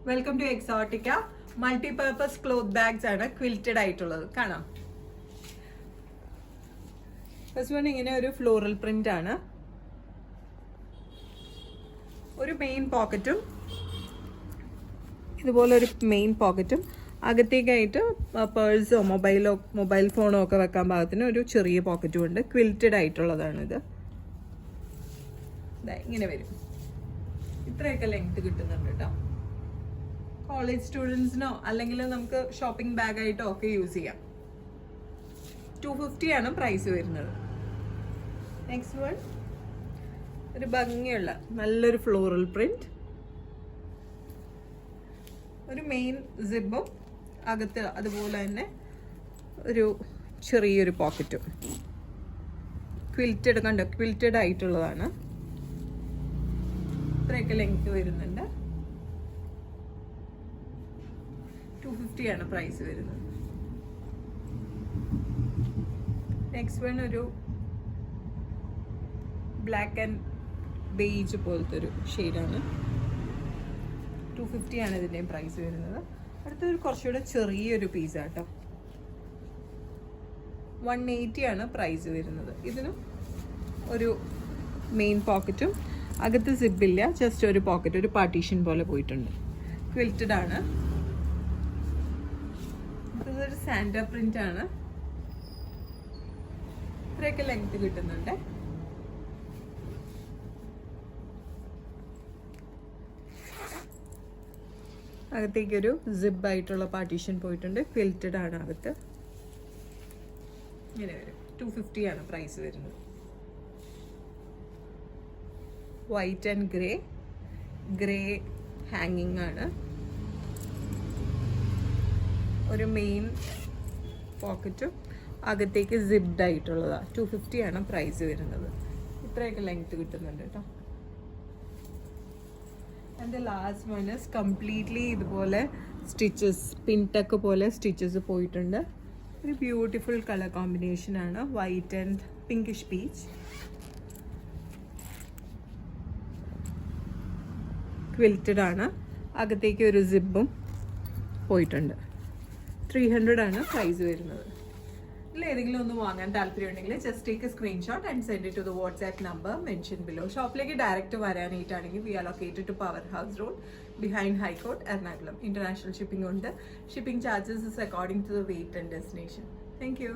Welcome to Exotica. Multipurpose cloth bags ആണ് quilted ആയിട്ടുള്ളത്. കാണാം. ഫസ്റ്റ് വൺ ഇങ്ങനെ ഒരു ഫ്ലോറൽ പ്രിന്റ് ആണ്. ഒരു മെയിൻ പോക്കറ്റും ഇതുപോലെ ഒരു മെയിൻ പോക്കറ്റും അകത്തേക്കായിട്ട് പേഴ്സോ മൊബൈൽ ഫോണോ ഒക്കെ വെക്കാൻ പാകത്തിന് ഒരു ചെറിയ പോക്കറ്റും ഉണ്ട്. ക്വിൽറ്റഡ് ആയിട്ടുള്ളതാണിത്. ഇങ്ങനെ വരും. ഇത്രയൊക്കെ ലെങ്ത് കിട്ടുന്നുണ്ട് കേട്ടോ. കോളേജ് സ്റ്റുഡൻസിനോ അല്ലെങ്കിൽ നമുക്ക് ഷോപ്പിംഗ് ബാഗായിട്ടോ ഒക്കെ യൂസ് ചെയ്യാം. 250 ആണ് പ്രൈസ് വരുന്നത്. നെക്സ്റ്റ് വൺ ഒരു ഭംഗിയുള്ള നല്ലൊരു ഫ്ലോറൽ പ്രിന്റ്, ഒരു മെയിൻ സിബും അകത്ത് അതുപോലെ തന്നെ ഒരു ചെറിയൊരു പോക്കറ്റും. ക്വിൽറ്റഡ് കണ്ടോ, ക്വിൽറ്റഡ് ആയിട്ടുള്ളതാണ്. ഇത്രയൊക്കെ ലെങ്ത് വരുന്നുണ്ട്. 250 ആണ് പ്രൈസ് വരുന്നത്. നെക്സ്റ്റ് വൺ ഒരു ബ്ലാക്ക് ആൻഡ് ബേജ് പോലത്തെ ഒരു ഷെയ്ഡാണ്. 250 ആണ് ഇതിൻ്റെയും പ്രൈസ് വരുന്നത്. അടുത്തൊരു കുറച്ചുകൂടെ ചെറിയൊരു പീസാട്ടോ. 180 ആണ് പ്രൈസ് വരുന്നത്. ഇതിനും ഒരു മെയിൻ പോക്കറ്റും അകത്ത് സിബില്ല, ജസ്റ്റ് ഒരു പോക്കറ്റ്, ഒരു പാർട്ടീഷൻ പോലെ പോയിട്ടുണ്ട്. ക്വിൽറ്റഡ് ആണ്. ഇതൊരു സാൻഡ പ്രിന്റ് ആണ്. ഇത്രയൊക്കെ ലെങ്ത് കിട്ടുന്നുണ്ട്. അകത്തേക്കൊരു സിബ് ആയിട്ടുള്ള പാർട്ടീഷൻ പോയിട്ടുണ്ട്. ക്വിൽറ്റഡ് ആണ് അകത്ത്. ഇങ്ങനെ വരും. 250 ആണ് പ്രൈസ് വരുന്നത്. വൈറ്റ് ആൻഡ് ഗ്രേ ഹാങ്ങിങ് ആണ്. ഒരു മെയിൻ പോക്കറ്റും അകത്തേക്ക് സിബ്ഡ് ആയിട്ടുള്ളതാണ്. 250 ആണ് പ്രൈസ് വരുന്നത്. ഇത്രയൊക്കെ ലെങ്ത് കിട്ടുന്നുണ്ട് കേട്ടോ. And last one is completely ഇതുപോലെ സ്റ്റിച്ചസ്, പിൻടക്ക് പോലെ സ്റ്റിച്ചസ് പോയിട്ടുണ്ട്. ഒരു ബ്യൂട്ടിഫുൾ കളർ കോമ്പിനേഷൻ ആണ്. White and pinkish peach. Quilted ആണ്. അകത്തേക്ക് ഒരു സിബും പോയിട്ടുണ്ട്. 300 ആണ് പ്രൈസ് വരുന്നത്. ഇതിൽ ഏതെങ്കിലും ഒന്ന് വാങ്ങാൻ താല്പര്യമുണ്ടെങ്കിൽ just take a screenshot and send it to the WhatsApp number mention below. ഷോപ്പിലേക്ക് ഡയറക്റ്റ് വരാനായിട്ടാണെങ്കിൽ we are located to power house road behind high court, Ernakulam. International shipping ഉണ്ട്. Shipping charges is according to the weight and destination. Thank U.